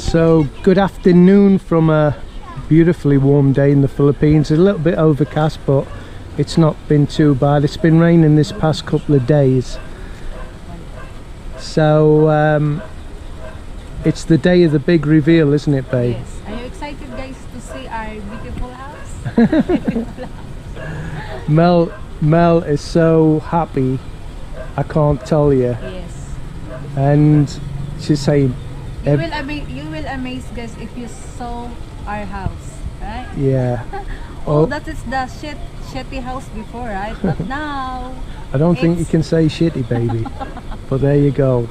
So good afternoon from a beautifully warm day in the Philippines. It's a little bit overcast, but it's not been too bad. It's been raining this past couple of days. So it's the day of the big reveal, isn't it, babe? Yes. Are you excited, guys, to see our beautiful house? Mel is so happy, I can't tell you. Yes. And she's saying, you will amaze, guys, if you saw our house, right? Yeah. Oh, that is the shitty house before, right? But now I don't think you can say shitty, baby. But there you go.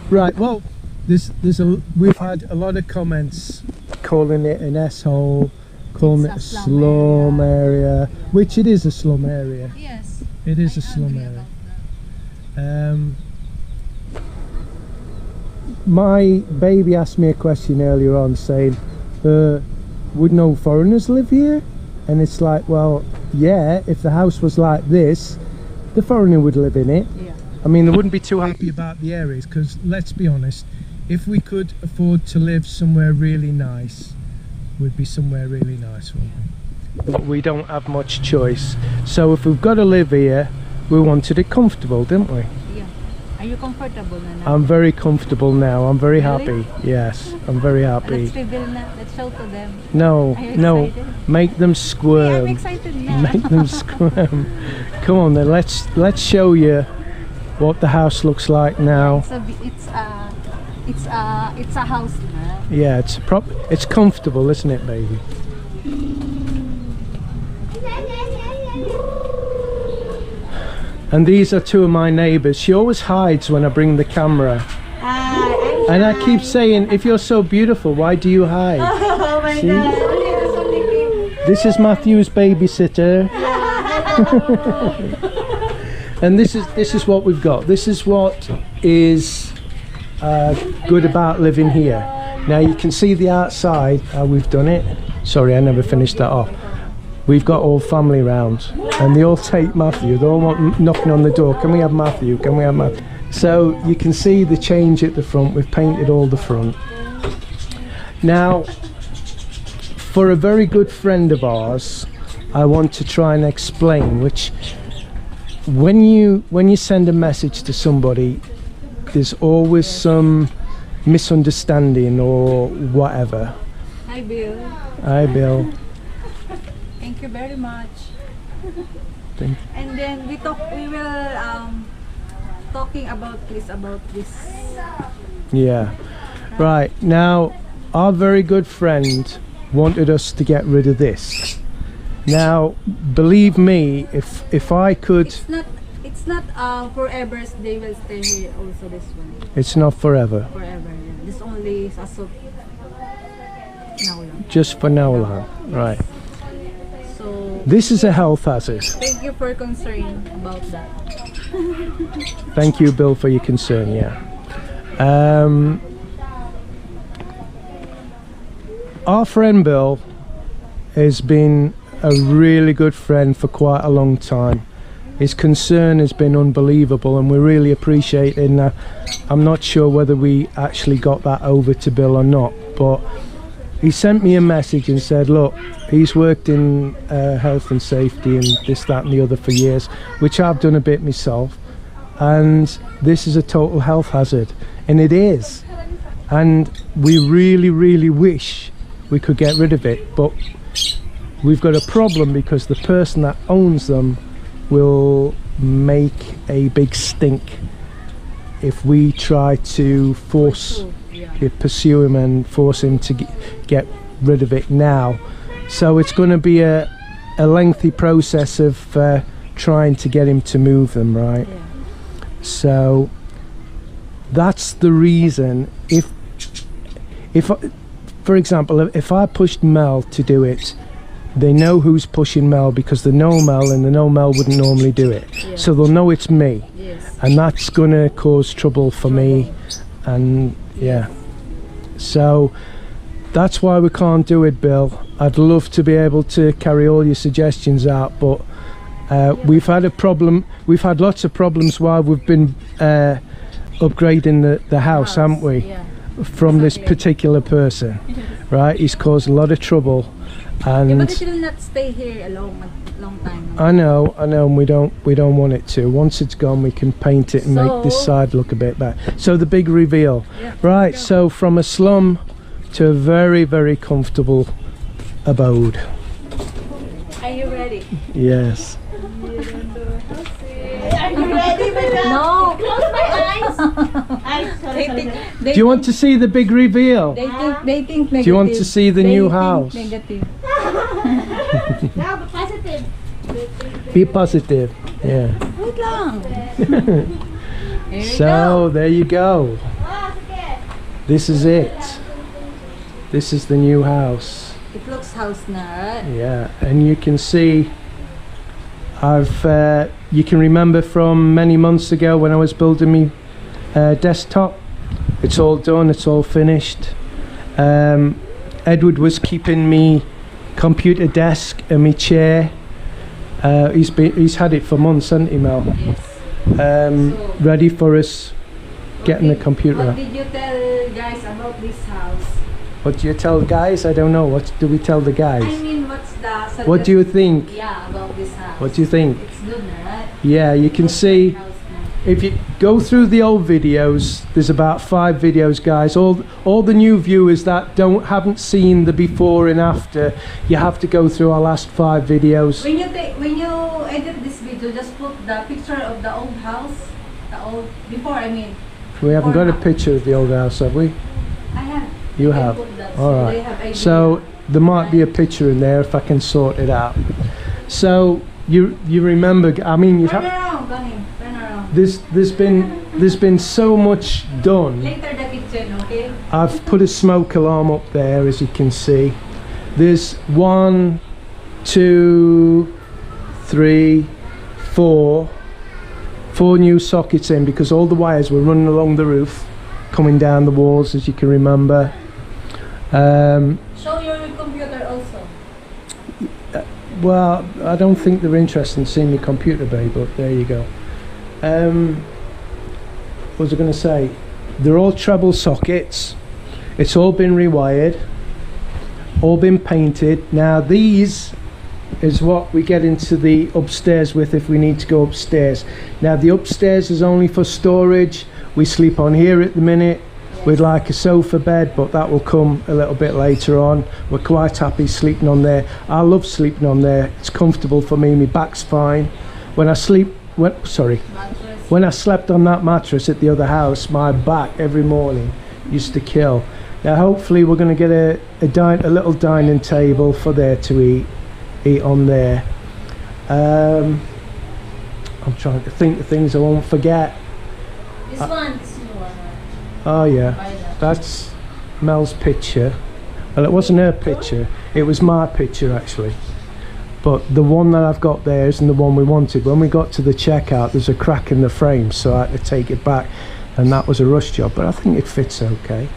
Right. Well, we've had a lot of comments calling it an S-hole, calling it a slum area, which it is a slum area. Yes. It is a slum area. My baby asked me a question earlier on saying, would no foreigners live here? And it's like, well, yeah, if the house was like this, the foreigner would live in it. Yeah. I mean, they wouldn't be too happy about the areas, because let's be honest, if we could afford to live somewhere really nice, we'd be somewhere really nice, wouldn't we? But we don't have much choice. So if we've got to live here, we wanted it comfortable, didn't we? Yeah. Are you comfortable now? I'm very comfortable now. I'm very Really? happy. Yes, I'm very happy. Let's reveal now. Let's show to them. No, Are you no, excited? make them Yeah, squirm. I'm excited now. Make them squirm. Come on then, let's show you what the house looks like now. It's a house now. Yeah, it's comfortable, isn't it, baby? And these are two of my neighbours. She always hides when I bring the camera. And I keep saying, if you're so beautiful, why do you hide? Oh my See? God. This is Matthew's babysitter. And this is what we've got. This is what is good about living here. Now you can see the outside, how we've done it. Sorry, I never finished that off. We've got all family round, and they all take Matthew. They all want knocking on the door. Can we have Matthew? Can we have Matthew? So you can see the change at the front. We've painted all the front. Now, for a very good friend of ours, I want to try and explain, which when you send a message to somebody, there's always some misunderstanding or whatever. Hi, Bill. Hi, Bill. Thank you very much. Thank you. And then we will talking about this. Yeah. Right, now our very good friend wanted us to get rid of this. Now, believe me, if I could, it's not forever. They will stay here. Also, this one. it's not forever. Forever. Yeah. This only as of now. Just for now long. Right. So This is a health hazard. thank you for concern about that. Thank you, Bill, for your concern. Yeah. Our friend Bill has been a really good friend for quite a long time. His concern has been unbelievable, and we really appreciate it. And I'm not sure whether we actually got that over to Bill or not, but he sent me a message and said, look, he's worked in health and safety and this, that and the other for years, which I've done a bit myself, and this is a total health hazard, and it is. And we really, really wish we could get rid of it, but we've got a problem because the person that owns them will make a big stink if we try to pursue him and force him to get rid of it now. So it's going to be a lengthy process of trying to get him to move them, right? Yeah. So that's the reason. If for example, if I pushed Mel to do it, they know who's pushing Mel because they know Mel, and they know Mel wouldn't normally do it. Yeah. So they'll know it's me. Yes. And that's going to cause trouble for me. And yeah. So that's why we can't do it, Bill. I'd love to be able to carry all your suggestions out, but we've had a problem. We've had lots of problems while we've been upgrading the house, haven't we? Yeah. From this Exactly. particular person, right? He's caused a lot of trouble, and Yeah, but it will not stay here a long time. I know, and we don't want it to. Once it's gone, we can paint it and make this So- side look a bit better. So the big reveal, Yeah. right? So from a slum to a very, very comfortable abode. Are you ready? Yes. Are you ready, madam? No. Close my eyes. They Do you want to see the big reveal? They think negative. Do you want to see the They new think house? Negative. Now, be positive. Be positive. Yeah. Wait lang. Here we So there you go. Ah, sige. This is it. This is the new house. go. It looks house na, right? Yeah, and you can see you can remember from many months ago when I was building me desktop. It's all done, it's all finished. Edward was keeping me computer desk and me chair. He's had it for months, hasn't he, Mel? Yes. Ready for us getting the computer What out. did you tell guys about this house? What do you tell the guys? I don't know. What do we tell the I guys? mean, what's the What do you think? Yeah, about this house. What do you think? It's good, na, right? Yeah, you can see. House na. If you go through the old videos, there's about 5 videos, guys. All the new viewers that haven't seen the before and after, you have to go through our last 5 videos. When you edit this video, just put the picture of the old house, before. I mean, We haven't got a now. picture of the old house, have we? I have. You can have. put that, All so right. they have idea. So there might be a picture in there if I can sort it out. So you remember? I mean, you Turn have. around, Gani. Turn around. There's been so much done. Later the kitchen, okay? I've put a smoke alarm up there, as you can see. There's 1, 2, 3, 4 new sockets in because all the wires were running along the roof, coming down the walls, as you can remember. Show your computer also. Well, I don't think they're interested in seeing my computer, babe, but there you go. What was I going to say? They're all treble sockets. It's all been rewired, all been painted. Now these is what we get into the upstairs with if we need to go upstairs. Now the upstairs is only for storage. We sleep on here at the minute. We'd like a sofa bed, but that will come a little bit later on. We're quite happy sleeping on there. I love sleeping on there. It's comfortable for me. My back's fine. When I slept on that mattress at the other house, my back every morning used to kill. Now hopefully we're going to get a little dining table for there to eat on there. I'm trying to think of things I won't forget. This one. Oh yeah, that's Mel's picture. Well, it wasn't her picture, it was my picture actually. But the one that I've got there isn't the one we wanted. When we got to the checkout, there's a crack in the frame, so I had to take it back, and that was a rush job, but I think it fits okay.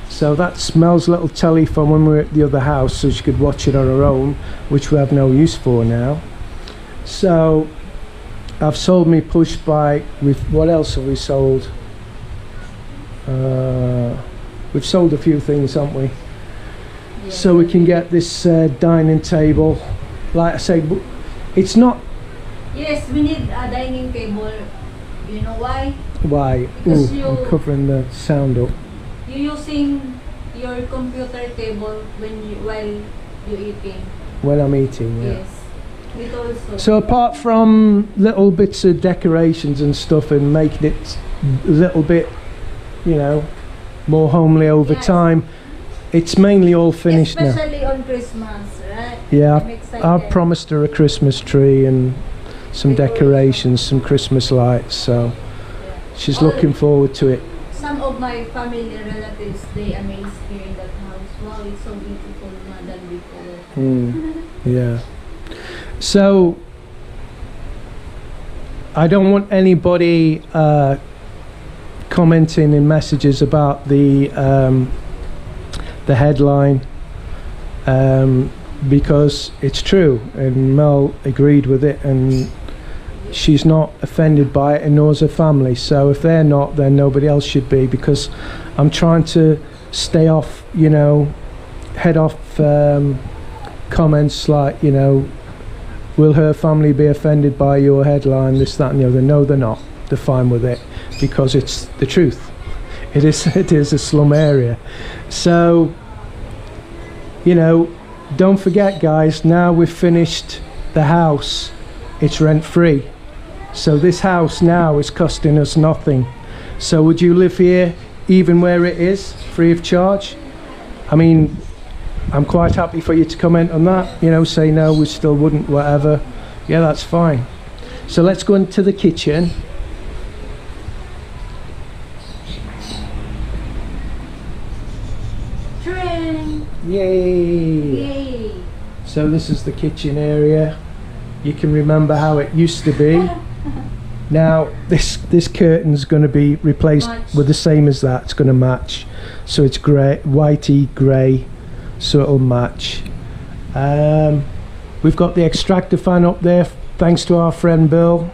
So that's Mel's little telly from when we were at the other house, so she could watch it on her own, which we have no use for now. So I've sold me push bike. What else have we sold? We've sold a few things, haven't we? Yeah. So we can get this dining table. Like I say, it's not. Yes, we need a dining table. You know why? Why? Because Ooh, I'm covering the sound up. You're using your computer table while you're eating. When I'm eating, yeah. Yes. It also. So apart from little bits of decorations and stuff and making it a little bit, you know, more homely over Yes. time, it's mainly all finished now. Especially on Christmas, right? Yeah, I'm excited. I've promised her a Christmas tree and some decorations, some Christmas lights, so she's All- looking forward to it. Some of my family relatives, they amazed here in that house. Wow, it's so beautiful na than before. Yeah. So I don't want anybody commenting in messages about the headline, because it's true, and Mel agreed with it, and she's not offended by it, and nor's her family. So if they're not, then nobody else should be, because I'm trying to stay off, you know, head off comments like, you know, will her family be offended by your headline, this, that and the other. No, they're not. They're fine with it, because it's the truth. It is a slum area. So, you know, don't forget, guys, now we've finished the house, it's rent free. So this house now is costing us nothing. So would you live here even where it is, free of charge? I mean, I'm quite happy for you to comment on that, you know, say no, we still wouldn't, whatever. Yeah, that's fine. So let's go into the kitchen. Yay! Yay! So this is the kitchen area. You can remember how it used to be. Now this curtain's going to be replaced with the same as that. It's going to match. So it's grey, whitey grey, so it'll match. We've got the extractor fan up there, thanks to our friend Bill.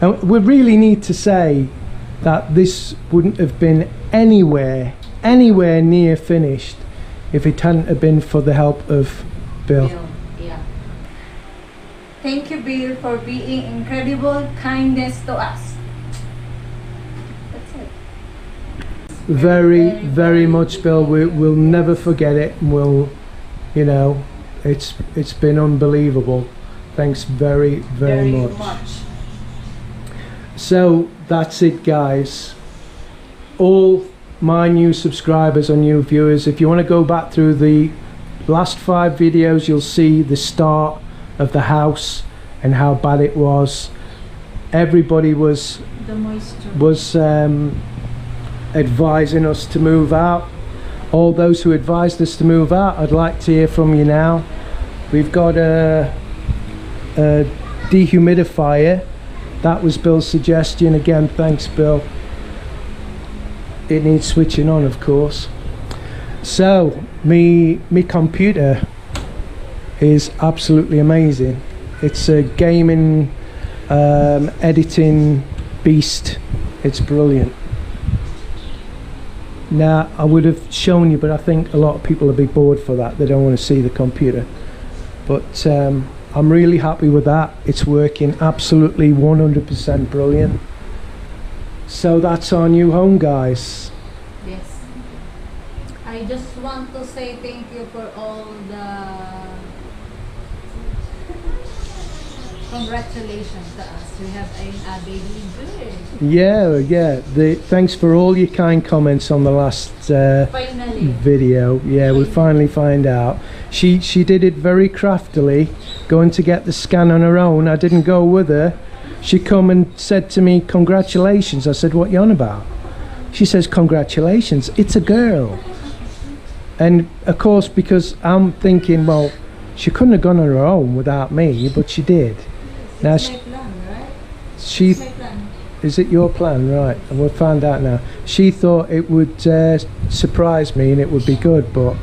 And we really need to say that this wouldn't have been anywhere near finished if it hadn't have been for the help of Bill. Yeah. Thank you, Bill, for being incredible kindness to us. That's it. Very much, Bill. We'll never forget it. We'll, you know, it's been unbelievable. Thanks very much. So that's it, guys. All my new subscribers or new viewers, if you want to go back through the last 5 videos, you'll see the start of the house and how bad it was. Everybody was advising us to move out. All those who advised us to move out, I'd like to hear from you now. We've got a dehumidifier. That was Bill's suggestion. Again, thanks, Bill. It needs switching on, of course. So me computer is absolutely amazing. It's a gaming editing beast. It's brilliant. Now I would have shown you, but I think a lot of people will be bored for that. They don't want to see the computer, but I'm really happy with that. It's working absolutely 100% brilliant. So that's our new home, guys. Yes. I just want to say thank you for all the congratulations to us. We have a baby girl. Yeah. Thanks for all your kind comments on the last video. Yeah, we finally find out. She did it very craftily, going to get the scan on her own. I didn't go with her. She come and said to me, congratulations. I said, what you on about? She says, congratulations, it's a girl. And of course, because I'm thinking, well, she couldn't have gone on her own without me, but she did. Now It's my plan, right? she It's my plan. is it your plan, right? And we'll find out now. She thought it would surprise me and it would be good, but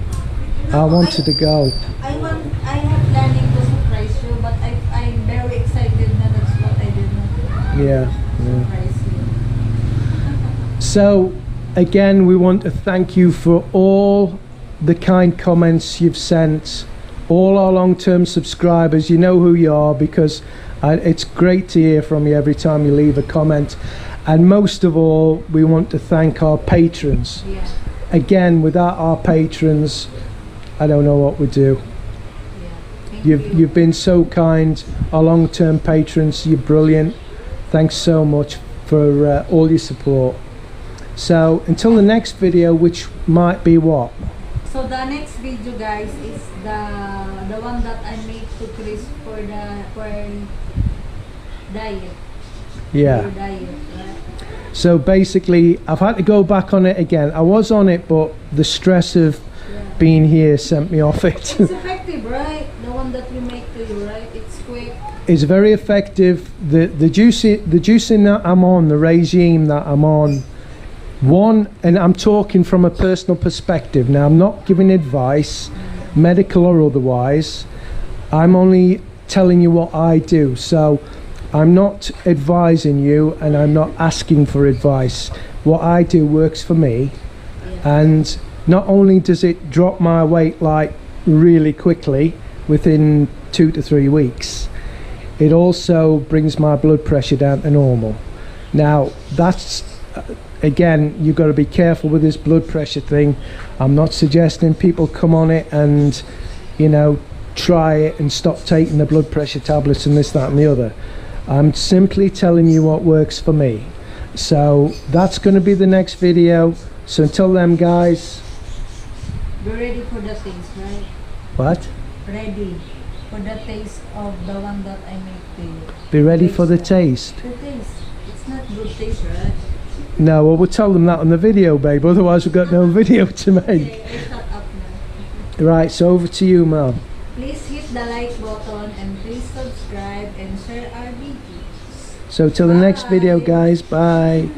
I wanted to go. I have planning to surprise you, but I'm very excited na that's what I did not Yeah. surprise you. So again, we want to thank you for all the kind comments you've sent, all our long-term subscribers. You know who you are, because it's great to hear from you every time you leave a comment. And most of all, we want to thank our patrons. Yeah. Again, without our patrons, I don't know what we'd do. Yeah. Thank You've been so kind. Our long-term patrons, you're brilliant. Thanks so much for all your support. So until the next video, which might be what? So the next video, guys, is the one that I made to Chris for diet. Yeah. For diet, right? So basically, I've had to go back on it again. I was on it, but the stress of being here sent me off it. It's effective, right? The one that we make to you, right? It's quick. It's very effective. The juicing that I'm on, the regime that I'm on, and I'm talking from a personal perspective. Now, I'm not giving advice, medical or otherwise. I'm only telling you what I do. So I'm not advising you and I'm not asking for advice. What I do works for me, and not only does it drop my weight like really quickly within 2 to 3 weeks, it also brings my blood pressure down to normal. Now that's again, you've got to be careful with this blood pressure thing. I'm not suggesting people come on it and, you know, try it and stop taking the blood pressure tablets and this, that and the other. I'm simply telling you what works for me. So that's going to be the next video. So until then, guys, Be ready for the taste, right? what? Ready for the taste of the one that I make to you. Be ready for the taste. The taste. It's not good taste, right? No, well, we'll tell them that on the video, babe. Otherwise, we've got no video to make. Okay, I shut up now. Right, so over to you, Mel. Please hit the like button and please subscribe and share our videos. So till the next video, Bye. guys. Bye.